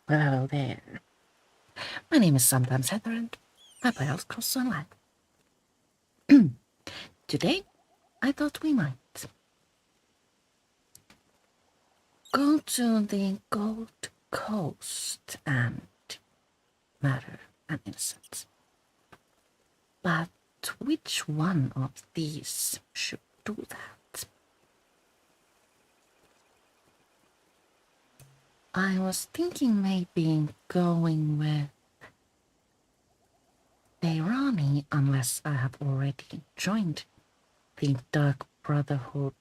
Well, hello there. My name is sometimes Heather and I play Elder Scrolls Online. Today, I thought we might go to the Gold Coast and murder an innocent. But which one of these should do that? I was thinking maybe going with Leilani, unless I have already joined the Dark Brotherhood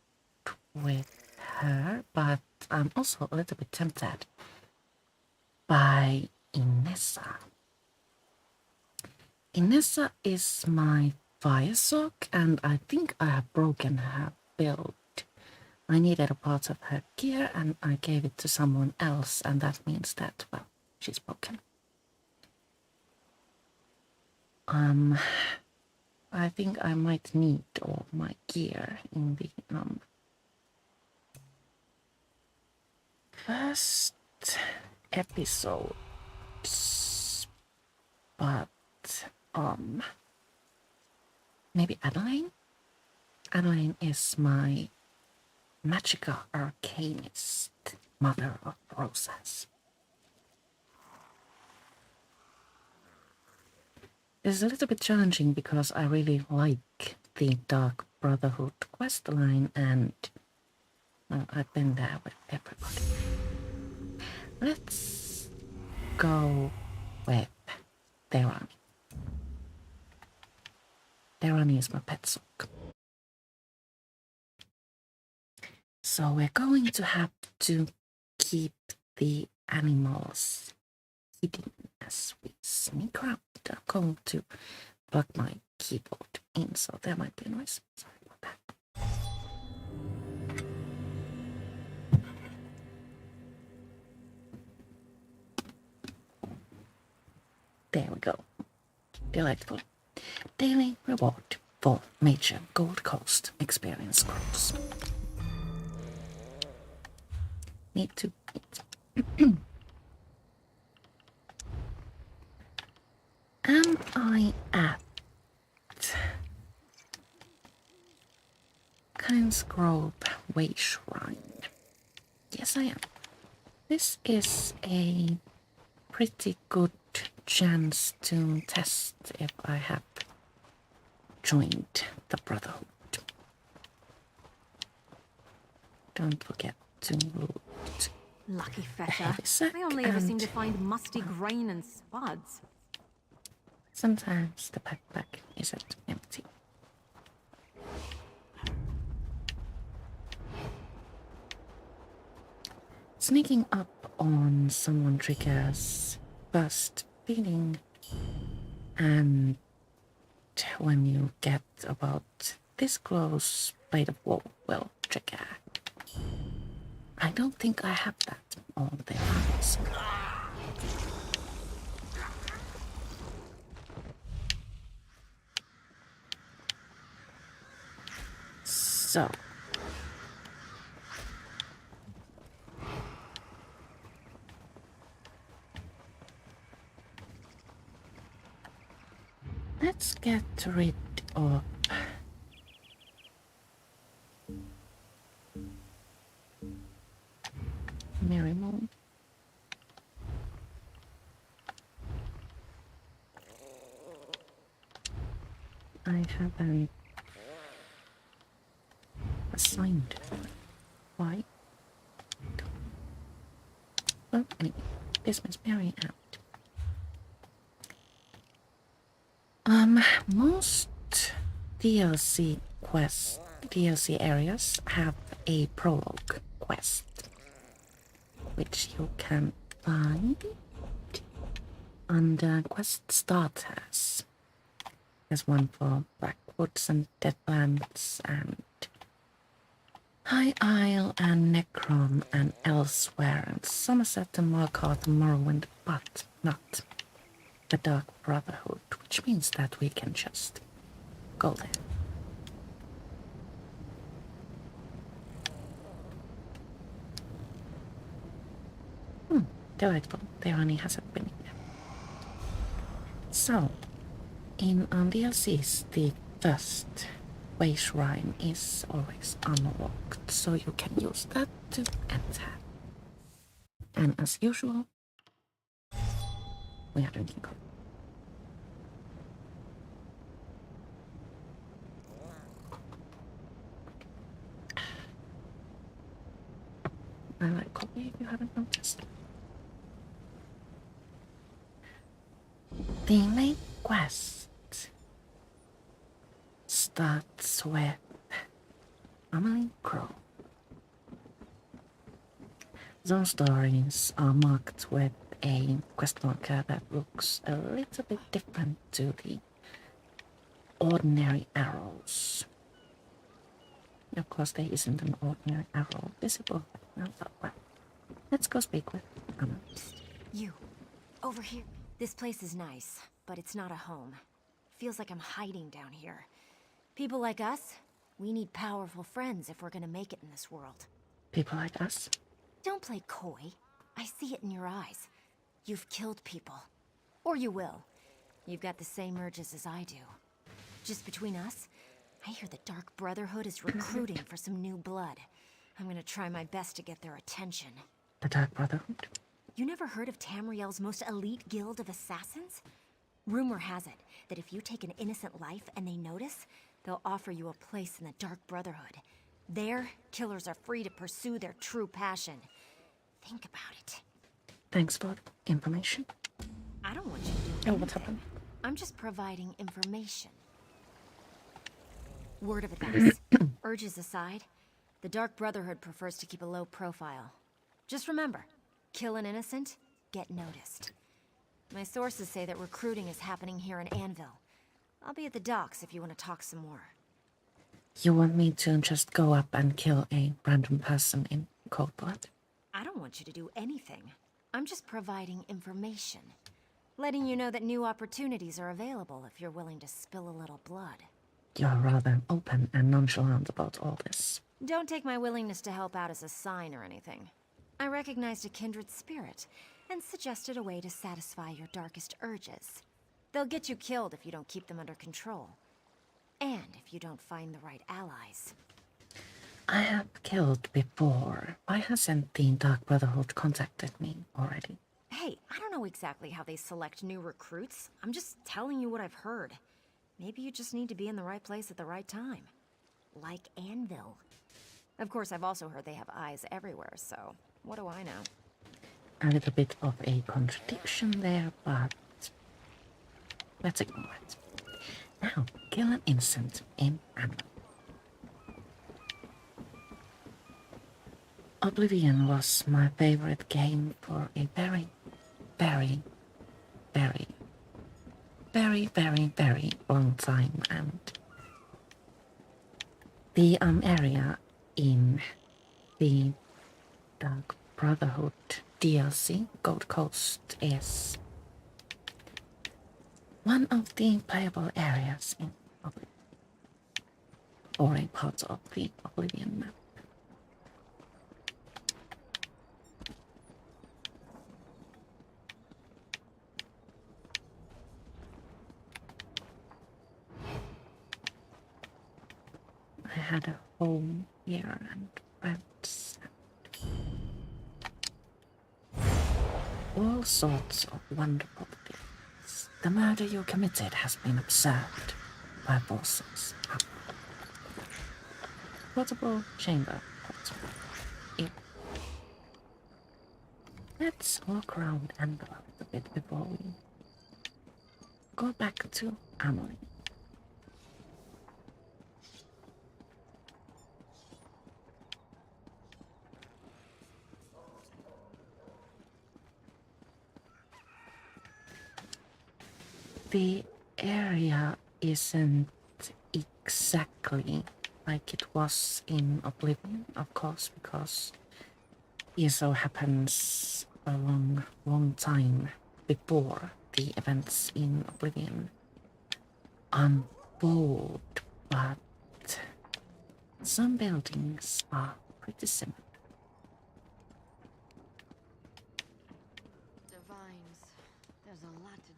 with her, but I'm also a little bit tempted by Inessa. Inessa is my fire sock, and I think I have broken her build. I needed a part of her gear, and I gave it to someone else, and that means that, well, she's broken. I think I might need all my gear in the first episodes, but maybe Adeline? Adeline is my Magica Arcanist, mother of roses. This is a little bit challenging because I really like the Dark Brotherhood quest line, and well, I've been there with everybody. Let's go with Leilani. Leilani is my pet sock. So we're going to have to keep the animals hidden as we sneak around. I'm going to plug my keyboard in, so there might be a noise. Sorry about that. There we go. Delightful. Daily reward for major Gold Coast experience scrolls. Need to eat. Am I at Grove Way Shrine? Yes, I am. This is a pretty good chance to test if I have joined the Brotherhood. Don't forget to loot. Lucky fetter. I only ever seem to find musty grain and spuds. Sometimes the backpack isn't empty. Sneaking up on someone triggers burst feeling, and when you get about this close, Blade of War will trigger. I don't think I have that on the others. So let's get rid of Merrimon. I haven't assigned her. Why? Well, anyway, business Mary out. Most DLC areas have a prologue quest, which you can find under quest starters. There's one for Blackwoods and Deadlands and High Isle and Necron and elsewhere, and Somerset and Markarth and Morrowind, but not the Dark Brotherhood, which means that we can just go there. Delightful. Tyranny hasn't been here. So, in DLCs, the first way shrine is always unlocked, so you can use that to enter. And as usual, we are drinking coffee. I like coffee if you haven't noticed. The main quest starts with Amelie Crow. Zone stories are marked with a quest marker that looks a little bit different to the ordinary arrows. Of course, there isn't an ordinary arrow visible. No, but well, let's go speak with Amelie. You, over here. This place is nice, but it's not a home. Feels like I'm hiding down here. People like us, we need powerful friends if we're gonna make it in this world. People like us? Don't play coy. I see it in your eyes. You've killed people. Or you will. You've got the same urges as I do. Just between us, I hear the Dark Brotherhood is recruiting for some new blood. I'm gonna try my best to get their attention. The Dark Brotherhood? You never heard of Tamriel's most elite guild of assassins? Rumor has it that if you take an innocent life and they notice, they'll offer you a place in the Dark Brotherhood. There, killers are free to pursue their true passion. Think about it. Thanks for the information. I don't want you to do anything. Oh, what's happened? I'm just providing information. Word of advice. Urges aside, the Dark Brotherhood prefers to keep a low profile. Just remember, kill an innocent, get noticed. My sources say that recruiting is happening here in Anvil. I'll be at the docks if you want to talk some more. You want me to just go up and kill a random person in cold blood? I don't want you to do anything. I'm just providing information. Letting you know that new opportunities are available if you're willing to spill a little blood. You're rather open and nonchalant about all this. Don't take my willingness to help out as a sign or anything. I recognized a kindred spirit and suggested a way to satisfy your darkest urges. They'll get you killed if you don't keep them under control. And if you don't find the right allies. I have killed before. Why hasn't the Dark Brotherhood contacted me already? Hey, I don't know exactly how they select new recruits. I'm just telling you what I've heard. Maybe you just need to be in the right place at the right time. Like Anvil. Of course, I've also heard they have eyes everywhere, so what do I know? A little bit of a contradiction there, but let's ignore it. Now, kill an innocent in Anvil. Oblivion was my favorite game for a very, very, very, very, very, very long time, and the area in the Dark Brotherhood DLC, Gold Coast, is one of the playable areas in Oblivion, or a part of the Oblivion map. I had a home here and friends and all sorts of wonderful things. The murder you committed has been observed by forces. Portable chamber. Portable. Yeah. Let's walk around Anvil a little bit before we go back to Amelie. The area isn't exactly like it was in Oblivion, of course, because ESO happens a long time before the events in Oblivion unfold, but some buildings are pretty similar.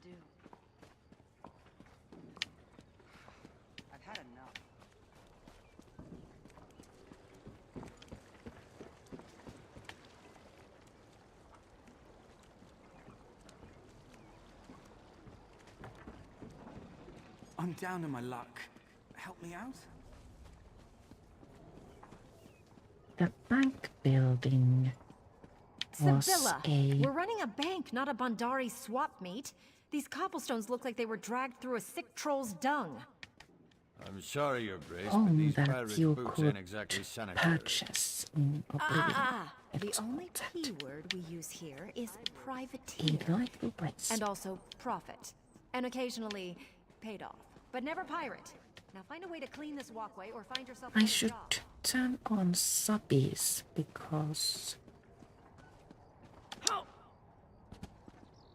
do. I've had enough. I'm down in my luck. Help me out? The bank building was Sibylla! a... We're running a bank, not a Bandari swap meet. These cobblestones look like they were dragged through a sick troll's dung. I'm sorry, Your Grace, but home these that pirate you boots could ain't exactly sanitary. purchase in Oblivion. The It's only that. P word we use here is A privateer. delightful place. And also profit. And occasionally paid off. But never pirate. Now find a way to clean this walkway or find yourself I another should job. turn on subbies because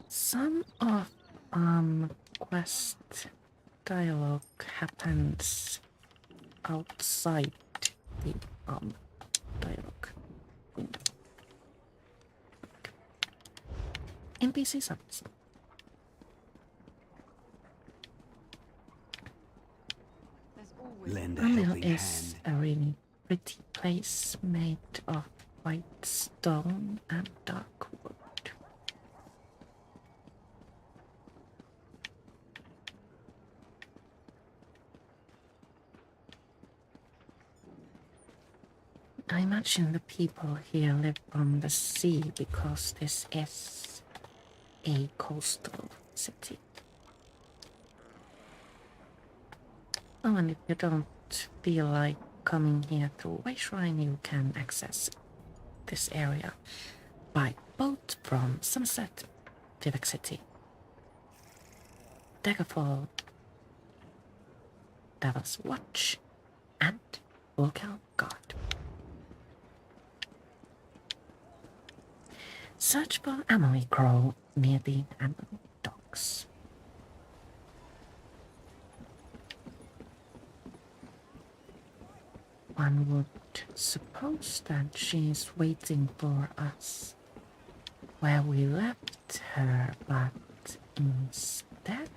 some of quest dialogue happens outside the dialogue window. NPC subs. There's always Lend a Oblivion helping is hand. a really pretty place made of white stone and dark wood. I imagine the people here live on the sea because this is a coastal city. Oh, and if you don't feel like coming here to Way Shrine, you can access this area by boat from Sunset, Vivek City, Daggerfall, Devil's Watch, and Volcal Guard. Search for Emily Crow near the Amber Docks. One would suppose that she's waiting for us where we left her, but instead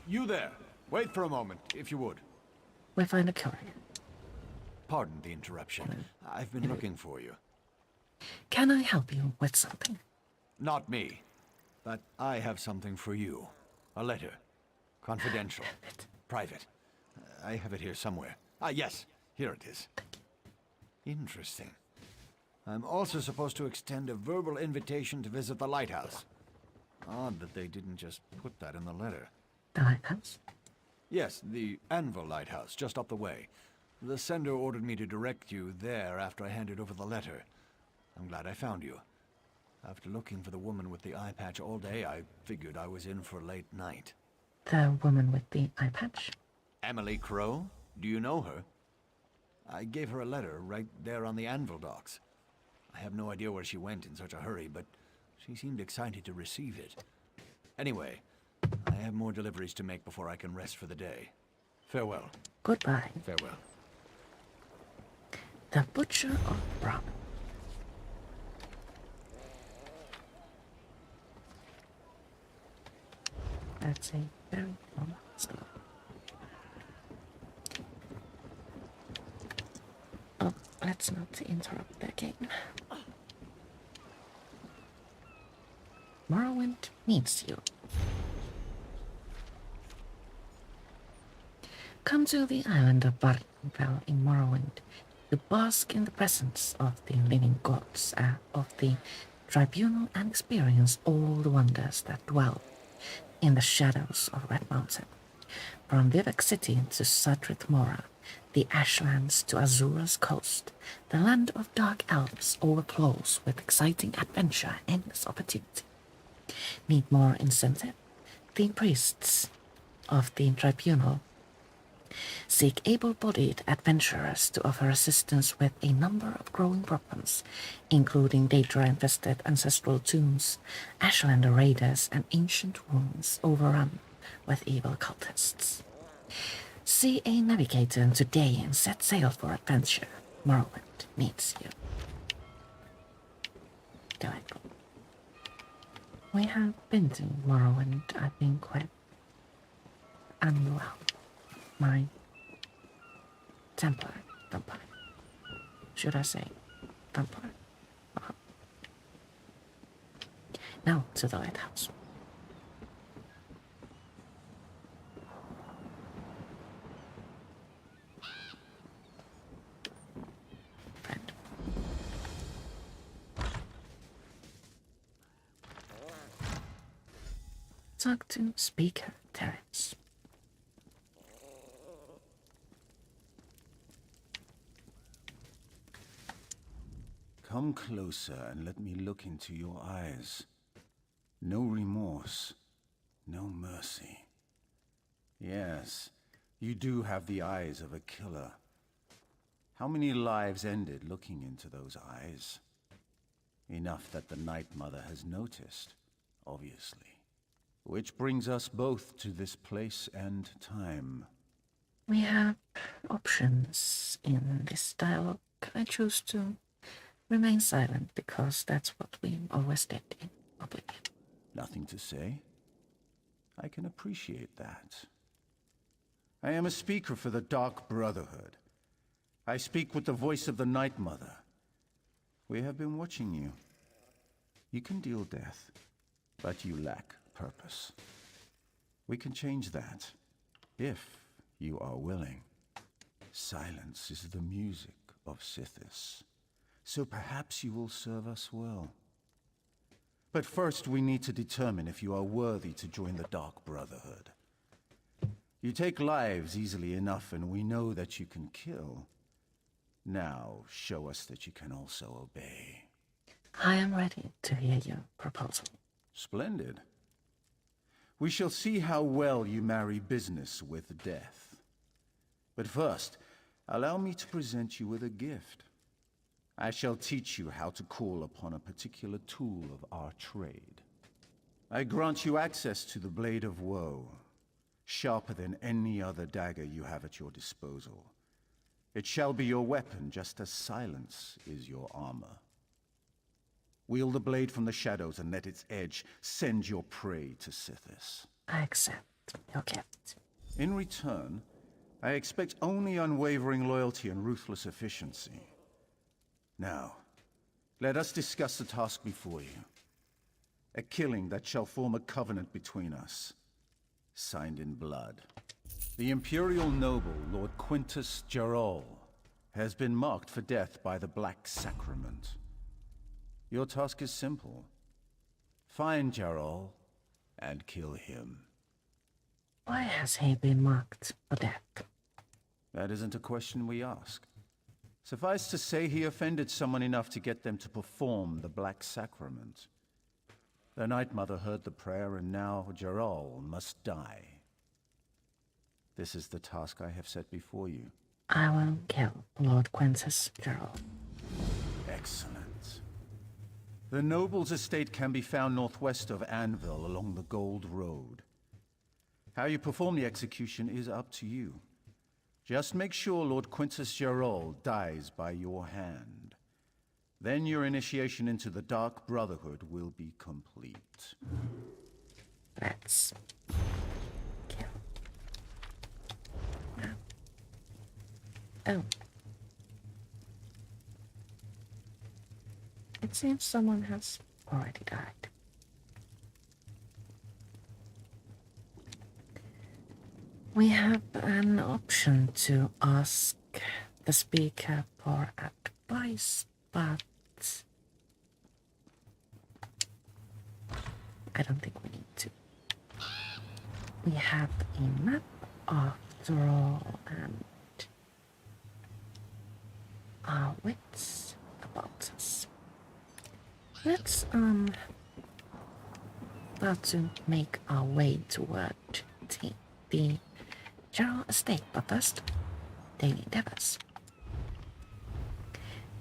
You there! Wait for a moment, if you would. we find a courier. Pardon the interruption. I've been looking for you. Can I help you with something? Not me. But I have something for you. A letter. Confidential. Private. I have it here somewhere. Ah, yes. Here it is. Interesting. I'm also supposed to extend a verbal invitation to visit the lighthouse. Odd that they didn't just put that in the letter. The lighthouse? Yes, the Anvil Lighthouse, just up the way. The sender ordered me to direct you there after I handed over the letter. I'm glad I found you. After looking for the woman with the eye patch all day, I figured I was in for a late night. The woman with the eye patch? Emily Crow? Do you know her? I gave her a letter right there on the Anvil docks. I have no idea where she went in such a hurry, but she seemed excited to receive it. Anyway, I have more deliveries to make before I can rest for the day. Farewell. Goodbye. Farewell. The Butcher of Rock. That's a very long story. Oh, let's not interrupt the game. Morrowind needs you. Come to the island of Barnfell in Morrowind to bask in the presence of the living gods of the tribunal and experience all the wonders that dwell in the shadows of Red Mountain. From Vivek City to Sadrith Mora, the Ashlands to Azura's coast, the land of dark elves overflows with exciting adventure and endless opportunity. Need more incentive? The priests of the tribunal seek able-bodied adventurers to offer assistance with a number of growing problems, including Daedra-infested ancestral tombs, Ashlander raiders, and ancient ruins overrun with evil cultists. See a navigator today and set sail for adventure. Morrowind needs you. Delightful. We have been to Morrowind, I think, with my Templar, vampire. Should I say vampire? Now to the lighthouse. Friend. Talk to Speaker Terence. Come closer and let me look into your eyes. No remorse, no mercy. Yes, you do have the eyes of a killer. How many lives ended looking into those eyes? Enough that the Night Mother has noticed, obviously. Which brings us both to this place and time. We have options in this dialogue. I choose to remain silent because that's what we always did in Oblivion. Nothing to say? I can appreciate that. I am a speaker for the Dark Brotherhood. I speak with the voice of the Night Mother. We have been watching you. You can deal death, but you lack purpose. We can change that, if you are willing. Silence is the music of Sithis, so perhaps you will serve us well. But first we need to determine if you are worthy to join the Dark Brotherhood. You take lives easily enough, and we know that you can kill. Now, show us that you can also obey. I am ready to hear your proposal. Splendid. We shall see how well you marry business with death. But first, allow me to present you with a gift. I shall teach you how to call upon a particular tool of our trade. I grant you access to the Blade of Woe, sharper than any other dagger you have at your disposal. It shall be your weapon, just as silence is your armor. Wield the blade from the shadows and let its edge send your prey to Sithis. I accept your gift. In return, I expect only unwavering loyalty and ruthless efficiency. Now, let us discuss the task before you. A killing that shall form a covenant between us, signed in blood. The Imperial noble, Lord Quintus Gerol, has been marked for death by the Black Sacrament. Your task is simple. Find Gerol and kill him. Why has he been marked for death? That isn't a question we ask. Suffice to say, he offended someone enough to get them to perform the Black Sacrament. The Night Mother heard the prayer, and now Gerol must die. This is the task I have set before you. I will kill Lord Quintus Gerald. Excellent. The noble's estate can be found northwest of Anvil along the Gold Road. How you perform the execution is up to you. Just make sure Lord Quintus Gerald dies by your hand. Then your initiation into the Dark Brotherhood will be complete. Let's kill. Now. Oh. It seems someone has already died. We have an option to ask the speaker for advice, but I don't think we need to. We have a map after all, and our wits about us. Let's start to make our way toward the general estate, but first, daily endeavors.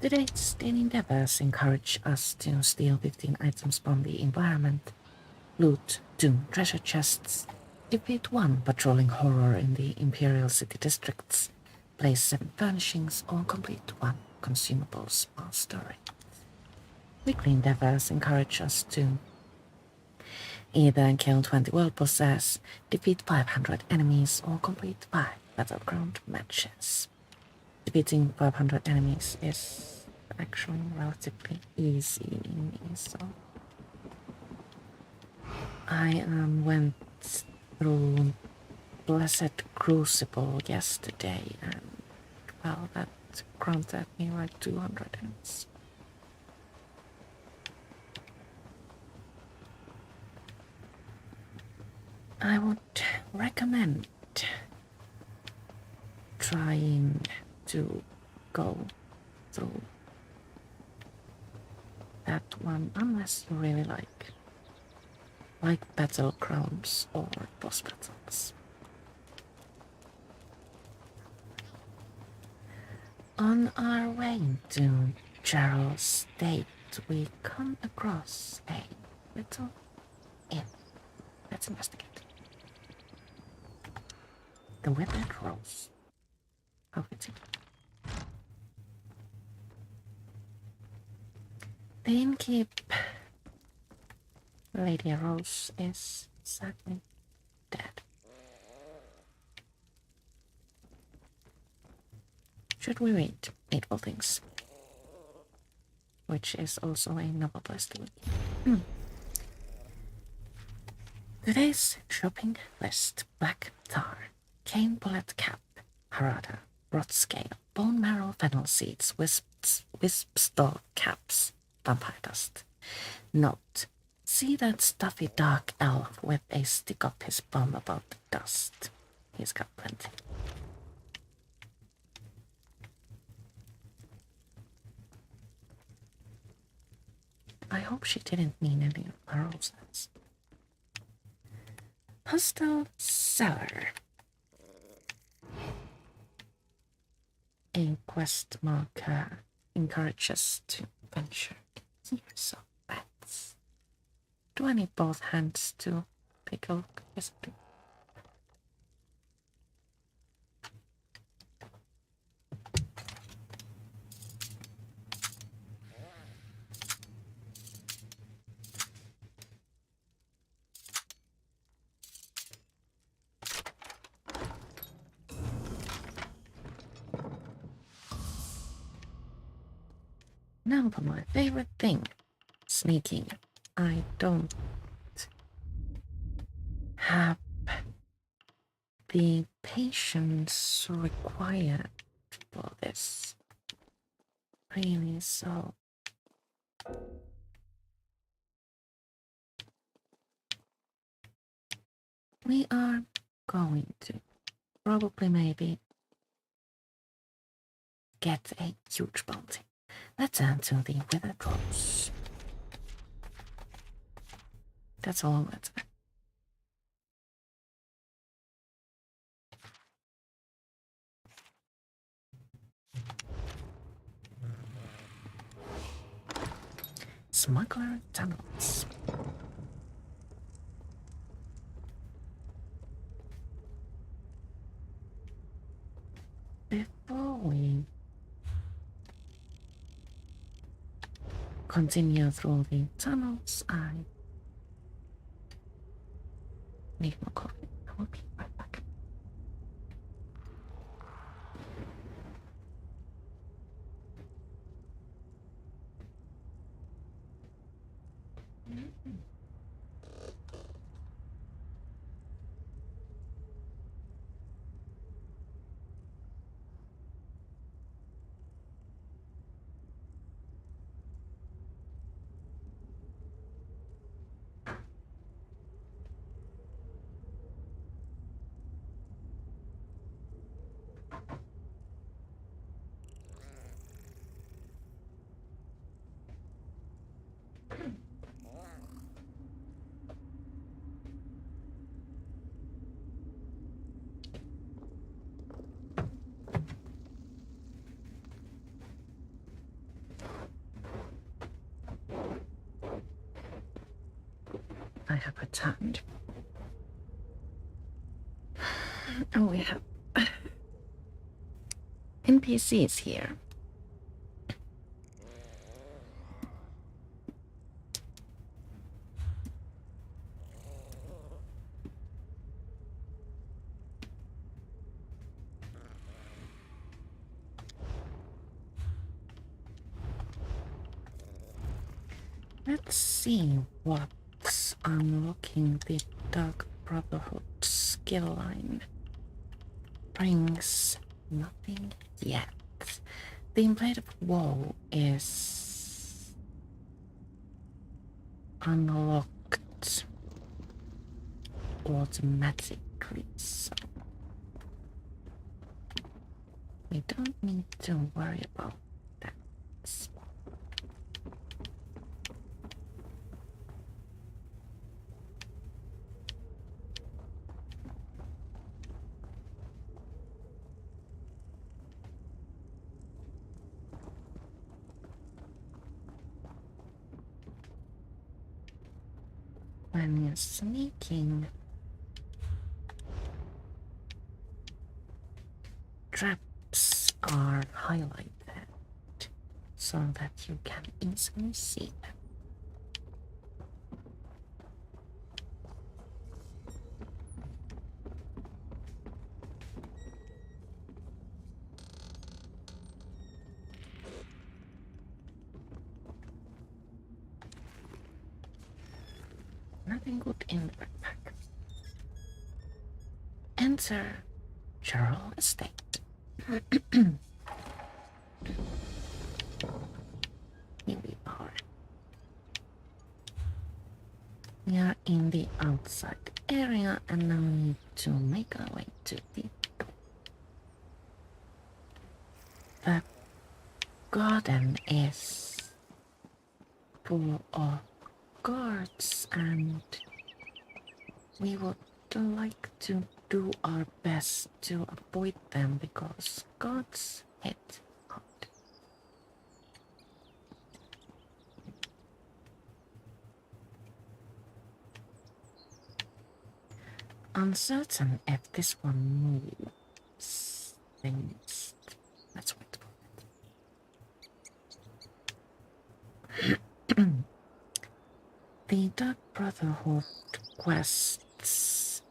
Today's daily endeavors encourage us to steal 15 items from the environment, loot 2 treasure chests, defeat 1 patrolling horror in the Imperial City districts, place 7 furnishings, or complete 1 consumable small story. Weekly endeavors encourage us to Either kill 20 world bosses, defeat 500 enemies, or complete 5 battleground matches. Defeating 500 enemies is actually relatively easy in ESO. I went through Blessed Crucible yesterday, and well, that granted me like 200 enemies. I would recommend trying to go through that one unless you really like battlegrounds or boss battles. On our way to Gerald's State, we come across a little inn. Let's investigate. The Withered Rose. How fitting. The innkeep, Lady Rose, is sadly dead. Should we read Needful Things? Which is also a novel place to look. Today's shopping list: black tar, cane bullet cap, harada, rot scale, bone marrow, fennel seeds, wisp stalk caps, vampire dust. Note: see that stuffy dark elf with a stick up his bum about the dust. He's got plenty. I hope she didn't mean any of my roses. Hostile Cellar. A quest marker encourages to venture years of bats. Do I need both hands to take a look? Yes, I do. Now for my favorite thing, sneaking. I don't have the patience required for this. Really, so. We are going to probably maybe get a huge bounty. Let's turn to the Withered Rose. That's all that's it. Smuggler tunnels. Before we continue through the tunnels, I need more coffee. I will be right back. I have returned. And we have NPCs here. Let's see what's unlocking the Dark Brotherhood skill line brings. Nothing yet. The inflated wall is unlocked automatically, so we don't need to worry about that. When you're sneaking, traps are highlighted so that you can easily see them. Nothing good in the backpack. Enter General Estate. Here we are. We are in the outside area and now we need to make our way to the door. The garden is full of guards and we would like to do our best to avoid them because guards hit hard. Uncertain if this one moves things. Let's wait for it. The Dark Brotherhood quests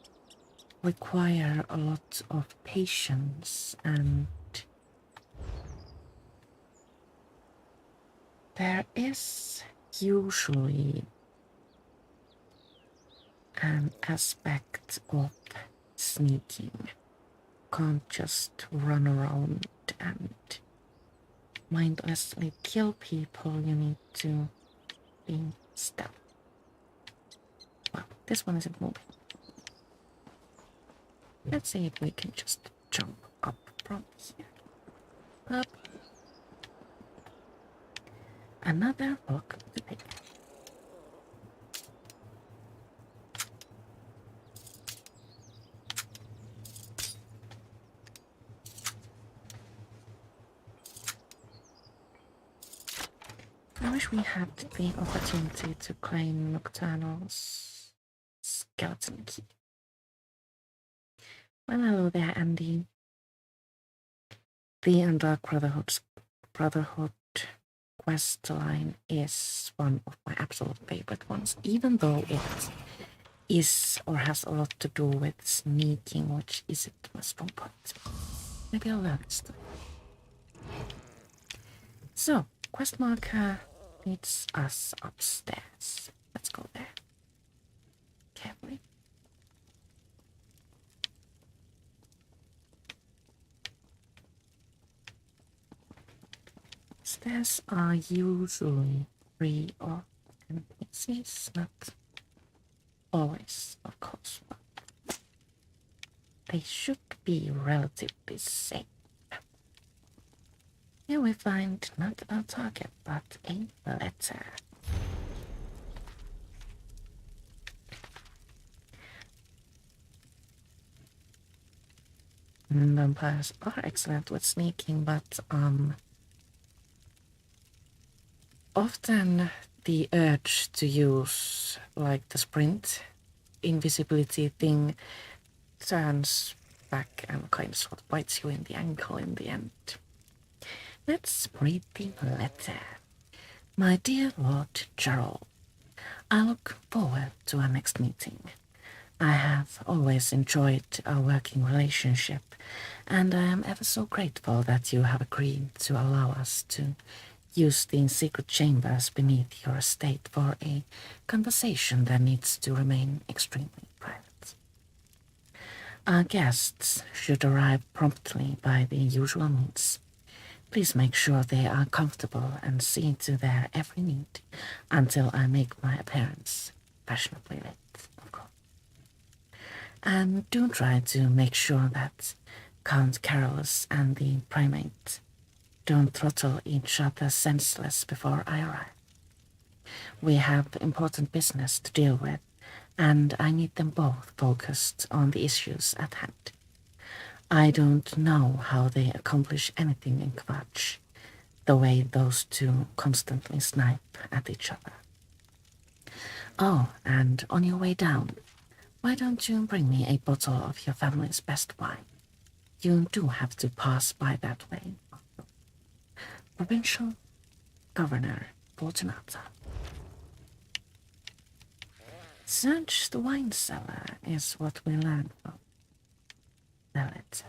require a lot of patience and there is usually an aspect of sneaking. Can't just run around and mindlessly kill people, you need to be stealth. Well, this one isn't moving. Let's see if we can just jump up from here. Up. Another lock to pick. I wish we had the opportunity to claim Nocturnal's skeleton key. Well, hello there, Andy. The Dark Brotherhood quest line is one of my absolute favorite ones, even though it is or has a lot to do with sneaking, which isn't my strong point. Maybe I'll learn this time. So, quest marker leads us upstairs. Let's go there. Carefully. Stairs are usually free of NPCs, not always, of course, but they should be relatively safe. Here we find not a target, but a letter. Vampires are excellent with sneaking, but often the urge to use like the sprint invisibility thing turns back and kind of sort of bites you in the ankle in the end. Let's read the letter. My dear Lord Gerald, I look forward to our next meeting. I have always enjoyed our working relationship, and I am ever so grateful that you have agreed to allow us to Use the secret chambers beneath your estate for a conversation that needs to remain extremely private. Our guests should arrive promptly by the usual means. Please make sure they are comfortable and see to their every need until I make my appearance, fashionably late, of course. And do try to make sure that Count Carolus and the primate don't throttle each other senseless before I arrive. We have important business to deal with, and I need them both focused on the issues at hand. I don't know how they accomplish anything in Kvatch, the way those two constantly snipe at each other. Oh, and on your way down, why don't you bring me a bottle of your family's best wine? You do have to pass by that way. Provincial Governor Fortunata. Search the wine cellar is what we learn from the letter.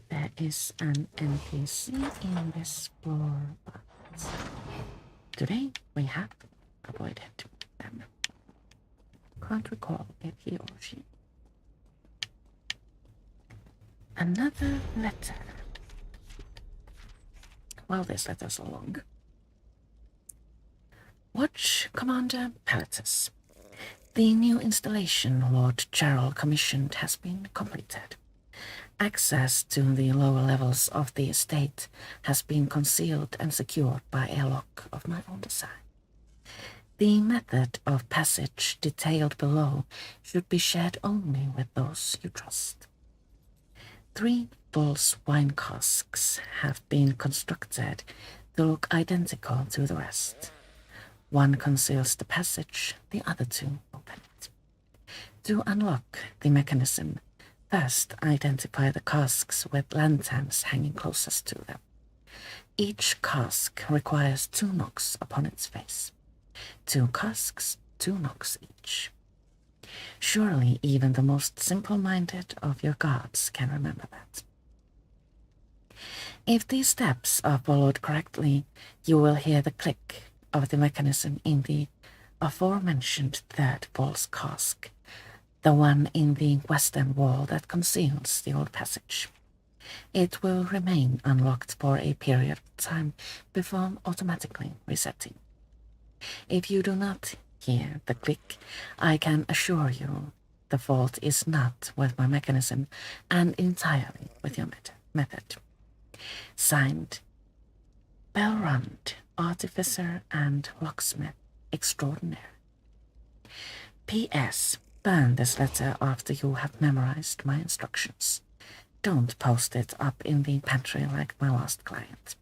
There is an NPC in this floor, but today we have avoided them. Can't recall if he or she. Another letter. Well, this letter's long. Watch Commander Palatus. The new installation Lord Gerald commissioned has been completed. Access to the lower levels of the estate has been concealed and secured by a lock of my own design. The method of passage detailed below should be shared only with those you trust. 3 false wine casks have been constructed to look identical to the rest. One conceals the passage, the other 2 open it. To unlock the mechanism, first identify the casks with lanterns hanging closest to them. Each cask requires 2 knocks upon its face. 2 casks, 2 knocks each. Surely even the most simple-minded of your guards can remember that. If these steps are followed correctly, you will hear the click of the mechanism in the aforementioned 3rd false cask, the one in the western wall that conceals the old passage. It will remain unlocked for a period of time before automatically resetting. If you do not hear the click, I can assure you the fault is not with my mechanism and entirely with your method. Signed, Belrund, Artificer and Locksmith Extraordinaire. P.S. Burn this letter after you have memorized my instructions. Don't post it up in the pantry like my last client.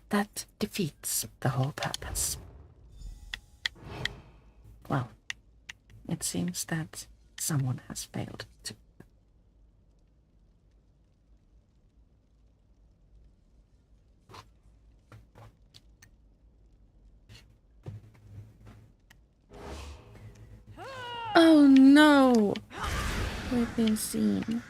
That defeats the whole purpose. Well, it seems that someone has failed to. Oh no! We've been seen.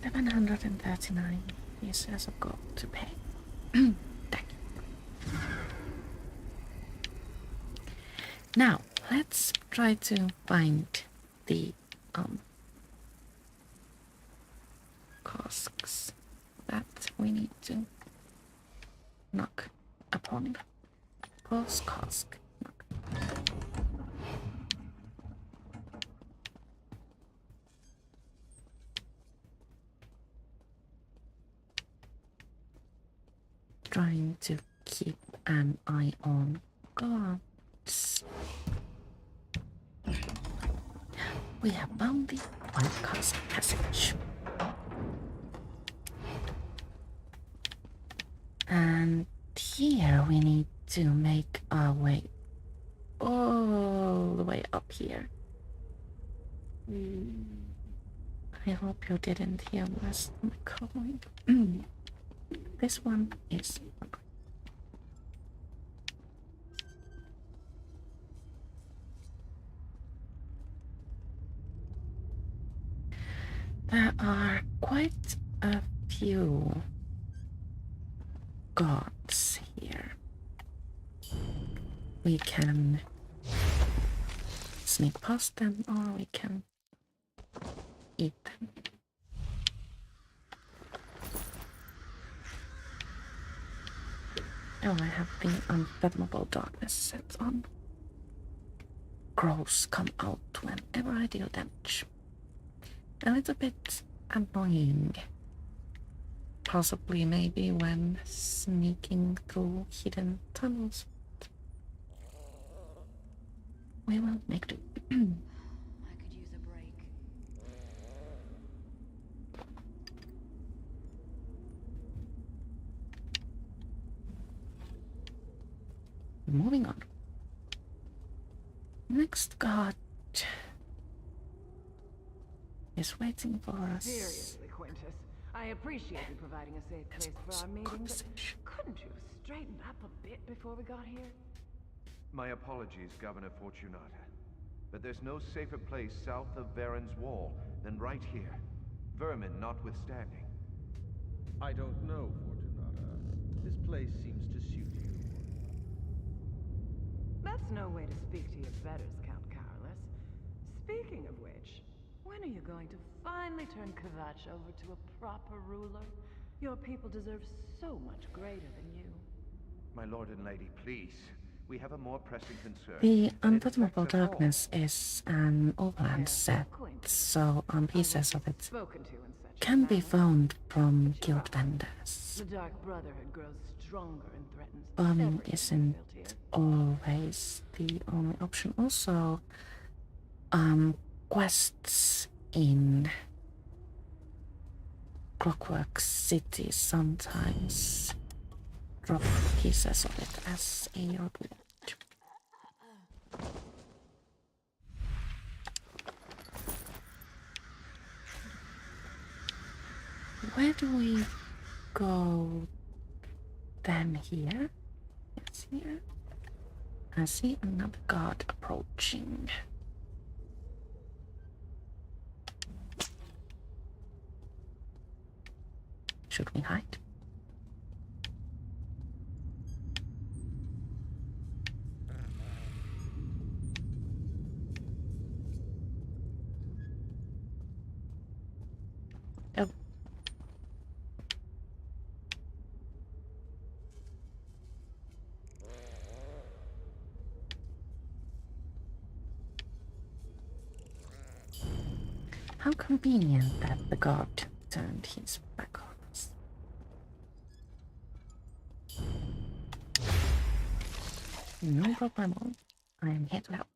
$739 pieces of gold to pay. Thank you. Now, let's try to find the casks that we need to knock upon. False cask. Knock. Trying to keep an eye on guards. We have found the White Cask passage. And here we need to make our way. Oh. all the way up here. I hope you didn't hear my stomach calling. This one is hungry. There are quite a few gods here. We can sneak past them or we can eat them. Oh, I have the unfathomable darkness set on. Crows come out whenever I deal damage. A little bit annoying. Possibly maybe when sneaking through hidden tunnels. We will make do. I could use a break. Moving on. Next god is waiting for us. Seriously, Quintus. I appreciate you providing a safe place for our meeting, but couldn't you straighten up a bit before we got here? My apologies, Governor Fortunata. But there's no safer place south of Varen's Wall than right here. Vermin notwithstanding. I don't know, Fortunata. This place seems to suit you. That's no way to speak to your betters, Count Carolus. Speaking of which, when are you going to finally turn Kvatch over to a proper ruler? Your people deserve so much greater than you. My lord and lady, please. We have a more pressing concern. The and it Unfathomable affects us all. Darkness is an overland set, so pieces of it Spoken to in such a can be manner. found from guild vendors. The Dark Brotherhood grows stronger and threatens Bombing everything isn't built here. always the only option. Also, quests in Clockwork City sometimes drop pieces of it as a reward. Where do we go then? Here? Yes, here. I see another guard approaching. Should we hide? Oh. How convenient that the god turned his back on us. No problem. I am here to help.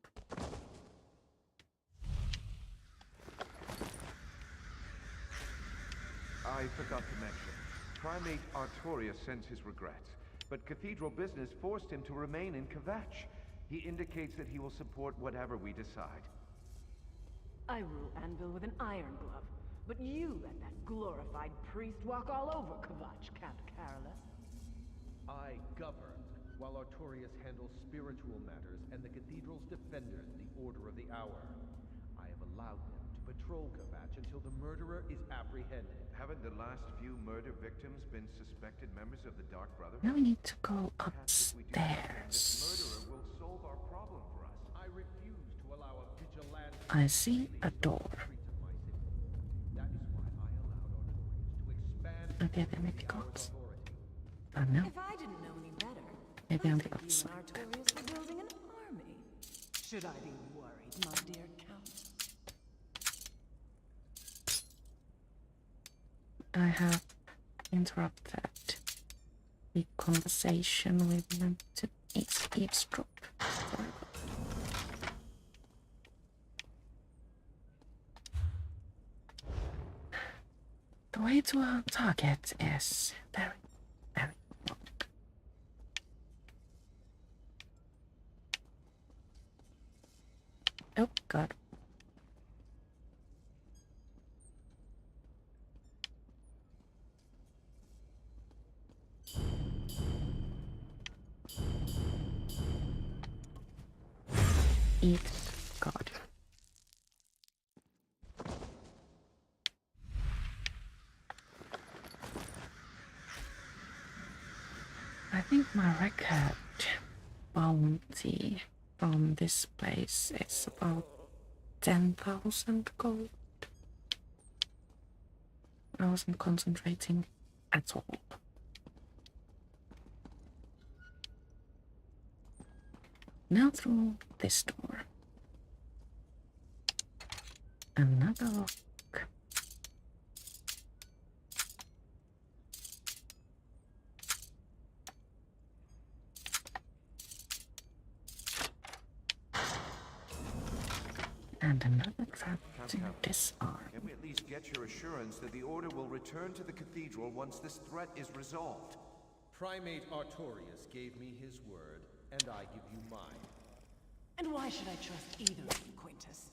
I forgot to mention. Primate Artorius sends his regrets, but Cathedral business forced him to remain in Kvatch. He indicates that he will support whatever we decide. I rule Anvil with an iron glove, but you let that glorified priest walk all over Kvatch, Count Carolus. I govern, while Artorius handles spiritual matters and the Cathedral's defenders the Order of the Hour. I have allowed them to patrol Kvatch until the murderer is apprehended. Haven't the last few murder victims been suspected members of the Dark Brotherhood? Now we need to go Perhaps if we do something, this upstairs. murderer will solve our problem for us. I refuse to allow a vigilante... I see a door. streets of my city. That is why I allowed Artorius to expand... Okay, there may be gods. Oh no, If I didn't know any better, maybe I on think the you outside. and Artorius were building an army. Should I be worried, my dear Count? I have interrupted the conversation we meant to eavesdrop. The way to our target is very, very long. Oh god. Eat god. I think my record bounty from this place is about 10,000 gold. I wasn't concentrating at all. Now through this door. Another lock. And another trap to disarm. Can we at least get your assurance that the Order will return to the Cathedral once this threat is resolved? Primate Artorius gave me his word, and I give you mine. And why should I trust either of you, Quintus?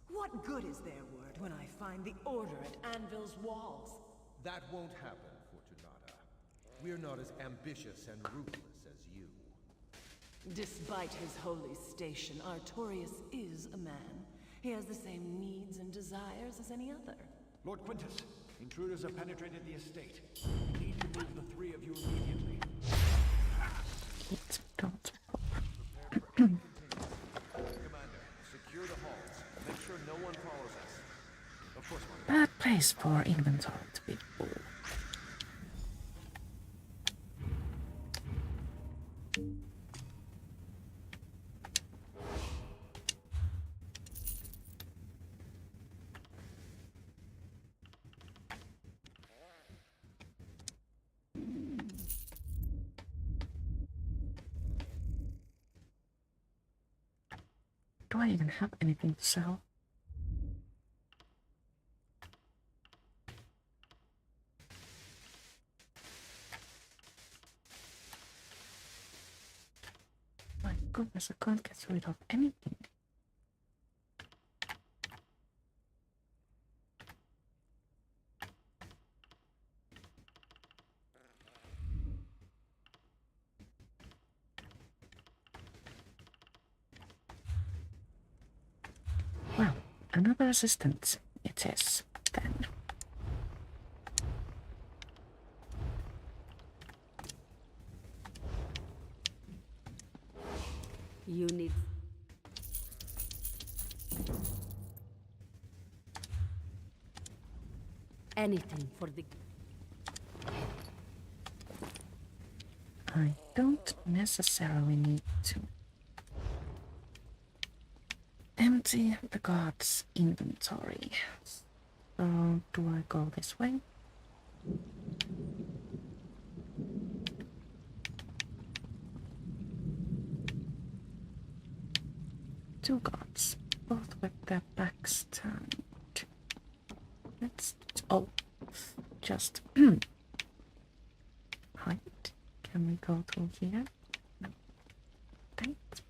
What good is their word when I find the Order at Anvil's walls? That won't happen, Fortunata. We're not as ambitious and ruthless as you. Despite his holy station, Artorius is a man. He has the same needs and desires as any other. Lord Quintus, intruders have penetrated the estate. We need to move the three of you immediately. It don't pop. Commander, secure the halls. Make sure no one follows us. Of course, Bad place for inventory to be full. Do I even have anything to sell? My goodness, I can't get rid of anything. Well, another assistant it is, then. You need... anything for the... I don't necessarily need to empty the god's inventory. So, do I go this way? Two gods, both with their backs turned. Let's... oh, just... hide. Can we go through here? No. Dang it.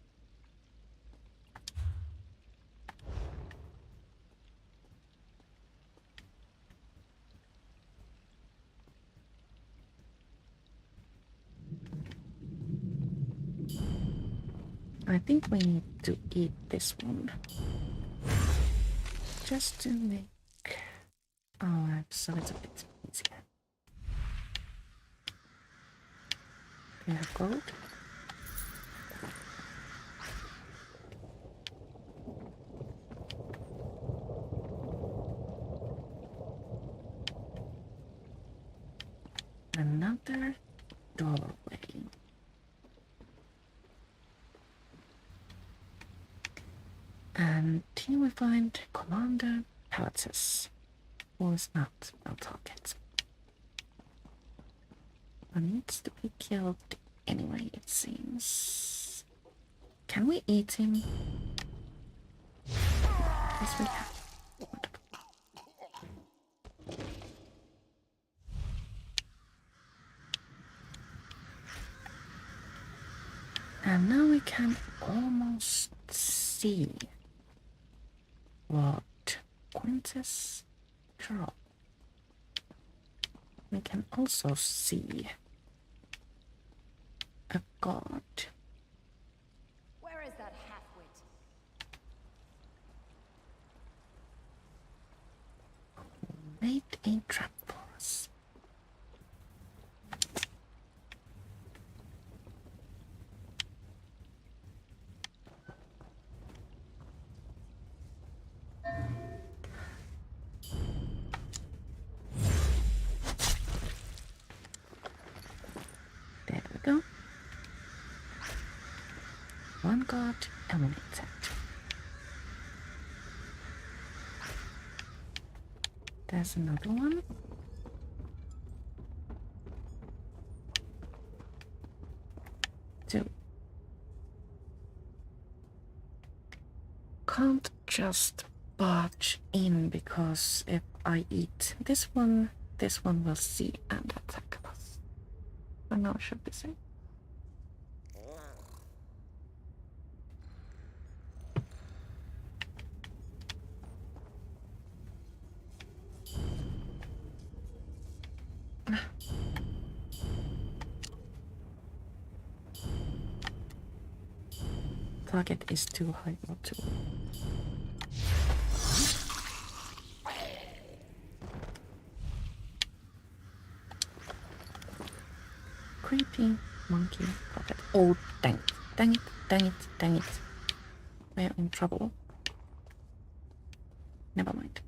I think we need to eat this one. Just to make our lives a little bit easier. We have gold. Another doorway. And here we find Commander Palatus, who is not our target. But needs to be killed anyway, it seems. Can we eat him? Yes, we can. And now we can almost see what Quintus Charles. We can also see a god. Where is that half-wit? Made a trap for us. There we go. One god eliminated. There's another one. Two. Can't just barge in because if I eat this one will see and attack us. But now I should be safe. Target is too high or too low. Creepy monkey puppet. Oh, dang it, dang it, dang it, dang it. We're in trouble. Never mind.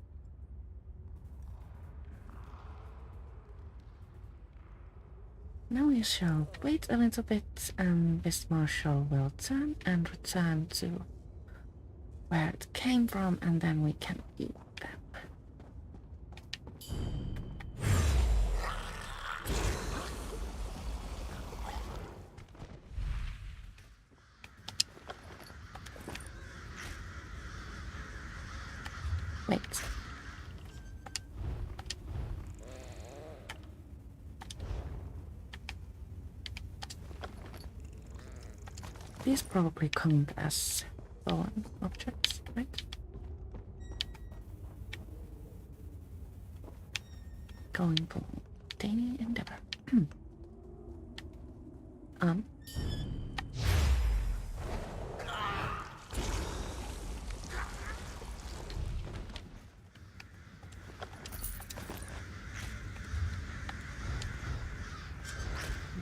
Now we shall wait a little bit and this marshal will turn and return to where it came from and then we can eat them. Wait. These probably count as fallen objects, right? Going for daily endeavor.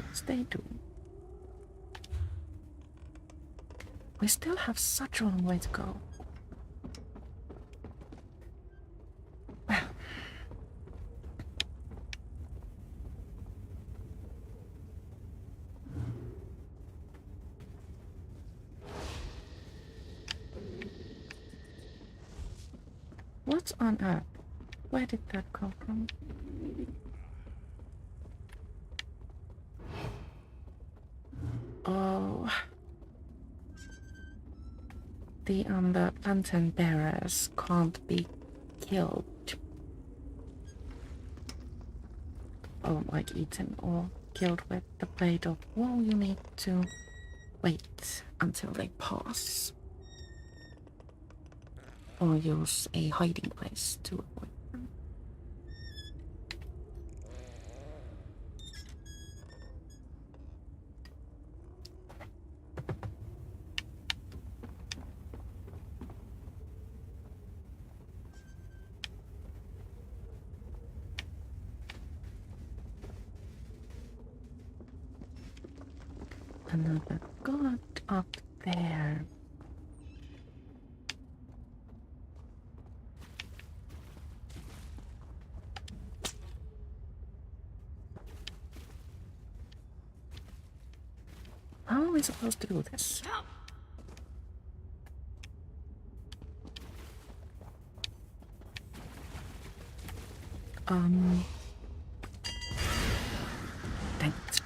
Yes, they do. We still have such a long way to go. Well. What on earth? Where did that come from? Oh. The lantern bearers can't be killed. Or like eaten or killed with the blade of woe. You need to wait until they pass. Or use a hiding place to avoid them. Another god up there. How are we supposed to do this? Dang it.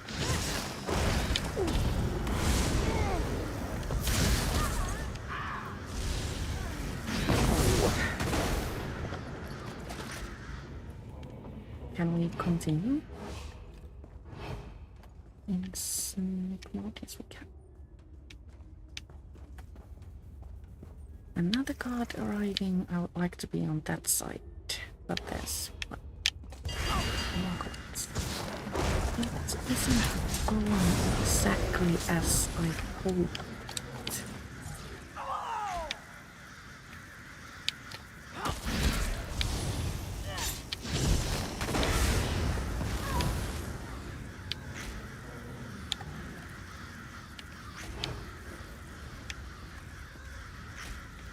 Can we continue? In sneak mode, yes we can. Another guard arriving. I would like to be on that side, but there's one. More guards. It isn't going exactly as I hoped.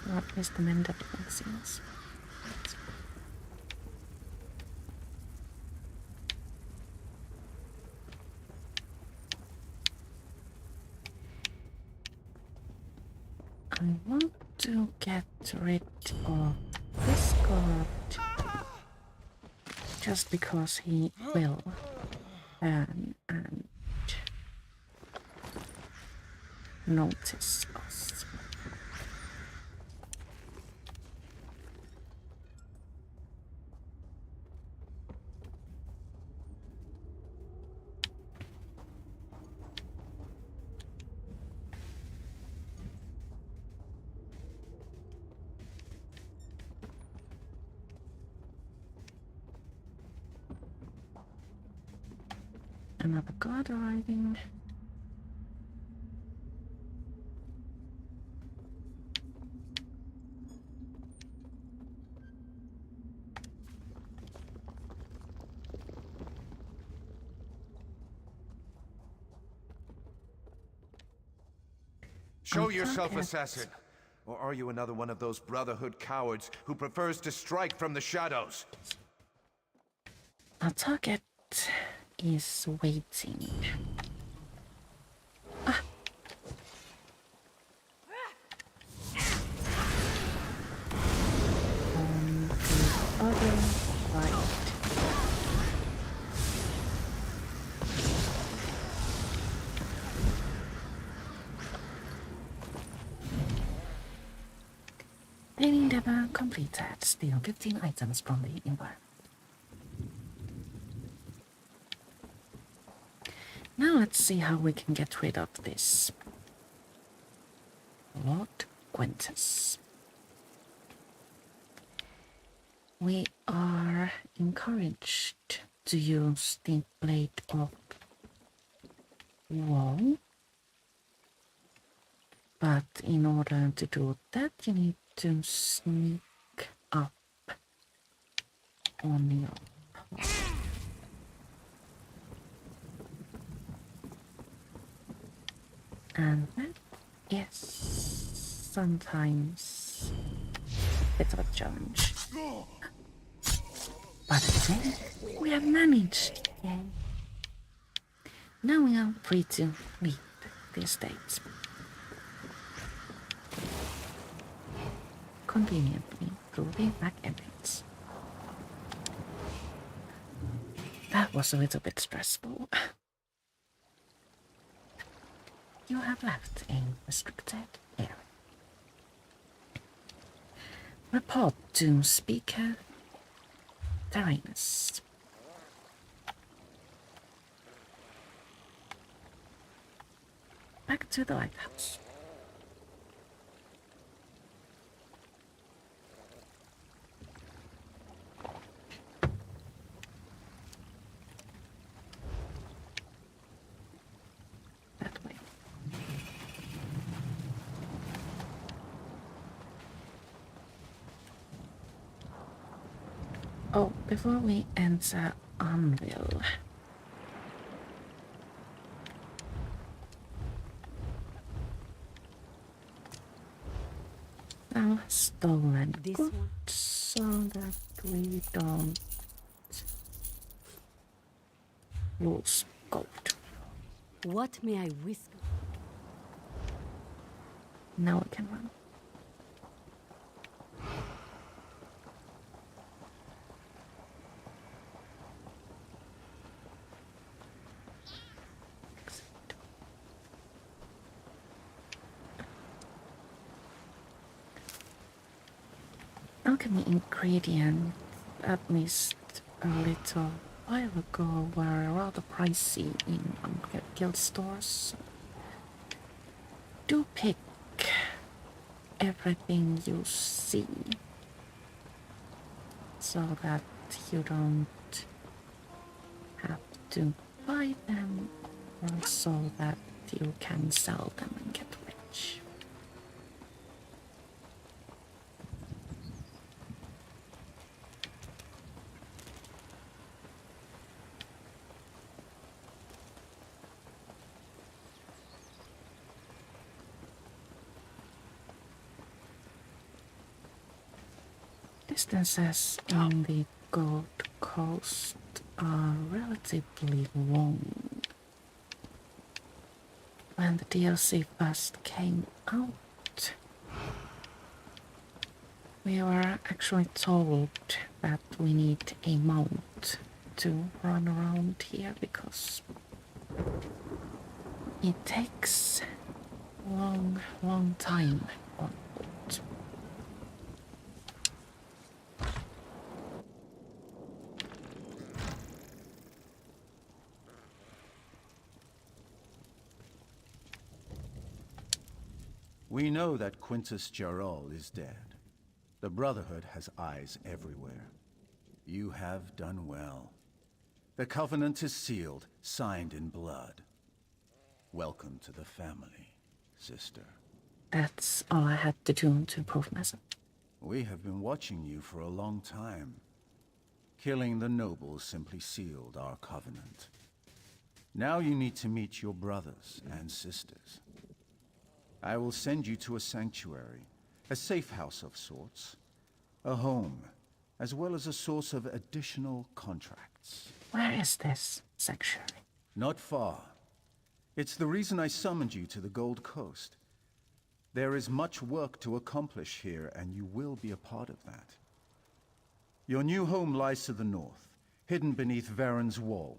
What is the mended vaccines? I want to get rid of this guard just because he will and notice us. Another guard arriving. Show yourself, assassin! Or are you another one of those Brotherhood cowards who prefers to strike from the shadows? Our target is waiting. On the other side. Daily endeavor completed. Steal 15 items from the environment. Now let's see how we can get rid of this. Lord Quintus. We are encouraged to use the Blade of Woe. But in order to do that, you need to sneak up on your path. And that is sometimes a bit of a challenge. But then we have managed. Yeah. Now we are free to leave the estate. Conveniently through the back entrance. That was a little bit stressful. You have left a restricted area. Report to Speaker Tyrannus. Back to the lighthouse. That way. Oh, before we enter Anvil, now stolen This goods one? so that we don't lose gold. What may I whisper? Now we can run. Alchemy ingredient, at least a little while ago, were rather pricey in guild stores. Do pick everything you see, so that you don't have to buy them, or so that you can sell them and get rich. Distances in the Gold Coast are relatively long. When the DLC first came out, we were actually told that we need a mount to run around here because it takes long time on foot. We know that Quintus Gerol is dead. The Brotherhood has eyes everywhere. You have done well. The Covenant is sealed, signed in blood. Welcome to the family, sister. That's all I had to do to prove myself. We have been watching you for a long time. Killing the nobles simply sealed our covenant. Now you need to meet your brothers and sisters. I will send you to a sanctuary, a safe house of sorts, a home, as well as a source of additional contracts. Where is this sanctuary? Not far. It's the reason I summoned you to the Gold Coast. There is much work to accomplish here, and you will be a part of that. Your new home lies to the north, hidden beneath Varen's wall.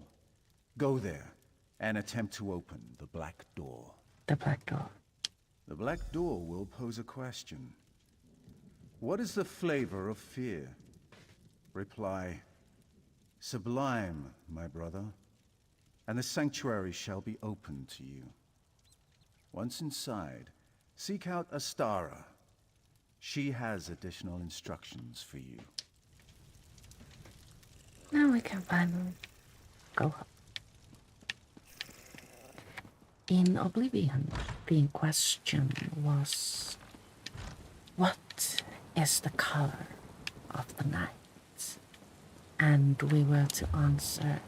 Go there, and attempt to open the Black Door. The Black Door. The Black Door will pose a question. What is the flavor of fear? Reply, sublime, my brother, and the sanctuary shall be open to you. Once inside, seek out Astara. She has additional instructions for you. Now we can finally go home. In Oblivion, the question was, what is the color of the night? And we were to answer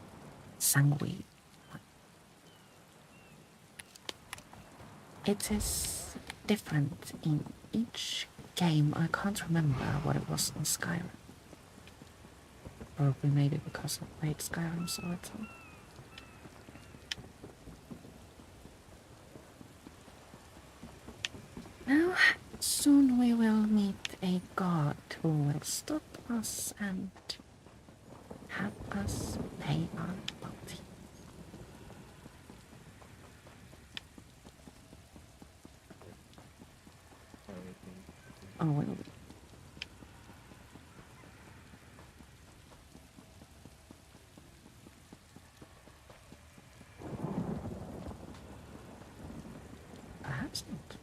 sanguine. It is different in each game. I can't remember what it was in Skyrim. Probably maybe because I played Skyrim so little. Now, soon we will meet a god who will stop us and have us pay our bounty. Oh, will we? Perhaps not.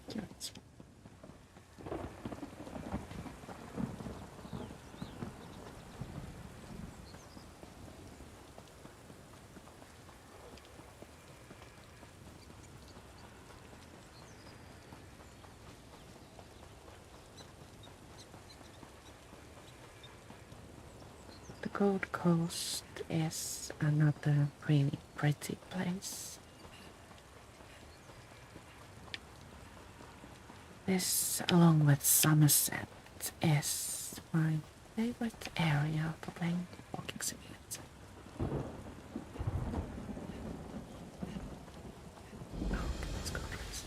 Curious. The Gold Coast is another really pretty place. This, along with Somerset, is my favorite area for playing walking simulator. Oh, let's go, please.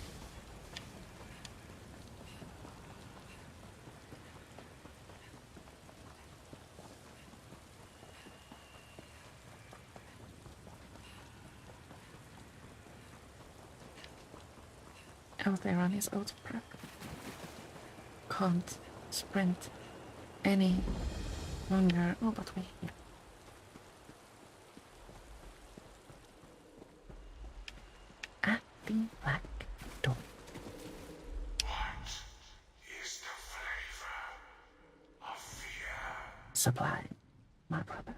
Oh, they run his auto prep. Can't sprint any longer. Oh, but we're here. At the Black Door. Once sublime, my brother.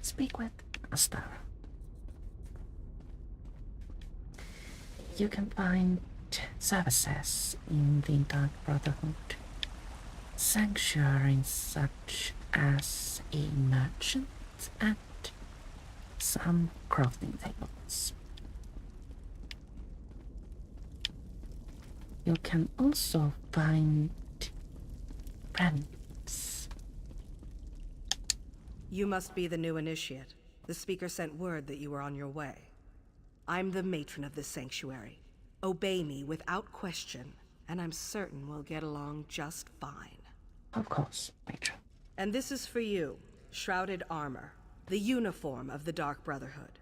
Speak with Astara. You can find services in the Dark Brotherhood, sanctuaries such as a merchant and some crafting tables. You can also find friends. You must be the new initiate. The speaker sent word that you were on your way. I'm the matron of this sanctuary. Obey me without question, and I'm certain we'll get along just fine. Of course, matron. And this is for you, shrouded armor, the uniform of the Dark Brotherhood.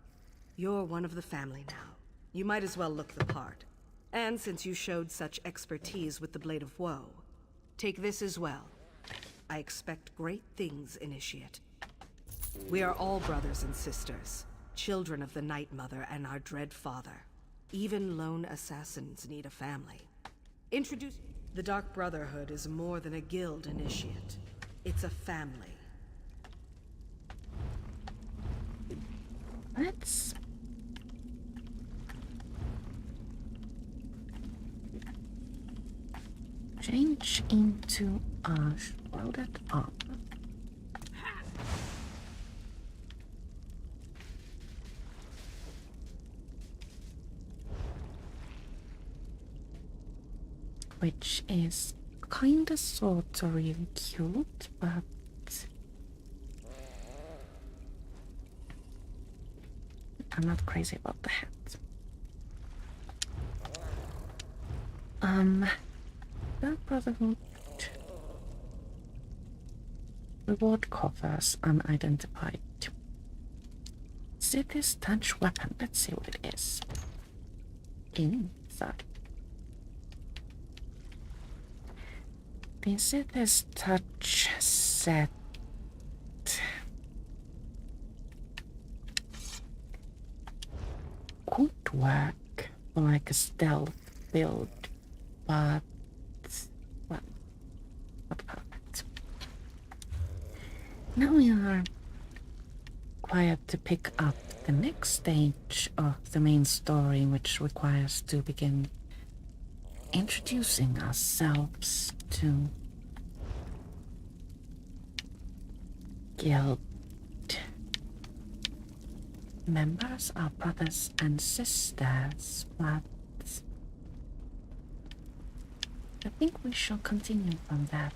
You're one of the family now. You might as well look the part. And since you showed such expertise with the Blade of Woe, take this as well. I expect great things, Initiate. We are all brothers and sisters, children of the Night Mother and our dread father. Even lone assassins need a family. Introduce... The Dark Brotherhood is more than a guild, Initiate. It's a family. Let's change into a shrouded armor. Which is kinda sorta really cute, but I'm not crazy about the hat. Dark Brotherhood reward coffers unidentified. City's touch weapon. Let's see what it is. Inside. The City's touch set. Could work for like a stealth build, but well, not perfect. Now we are required to pick up the next stage of the main story, which requires to begin introducing ourselves to guild members, our brothers and sisters, but I think we shall continue from that.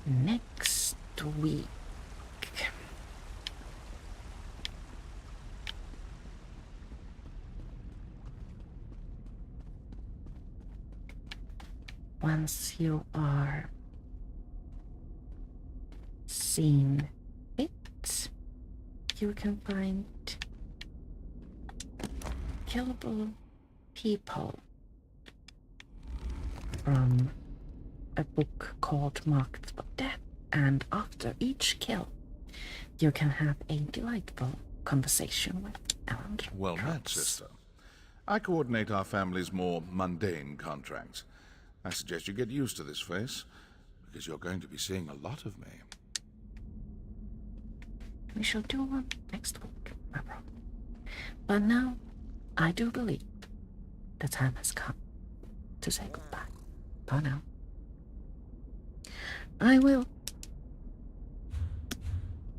Next week. Once you are seen it, you can find killable people from a book called Marked for Death, and after each kill, you can have a delightful conversation with Ellen. Well met, sister. I coordinate our family's more mundane contracts. I suggest you get used to this face, because you're going to be seeing a lot of me. We shall do one next week, my brother. But now, I do believe the time has come to say goodbye. For now. I will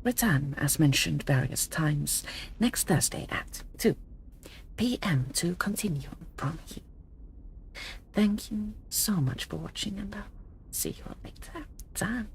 return, as mentioned various times, next Thursday at 2 p.m. to continue from here. Thank you so much for watching, and I'll see you all later. Time.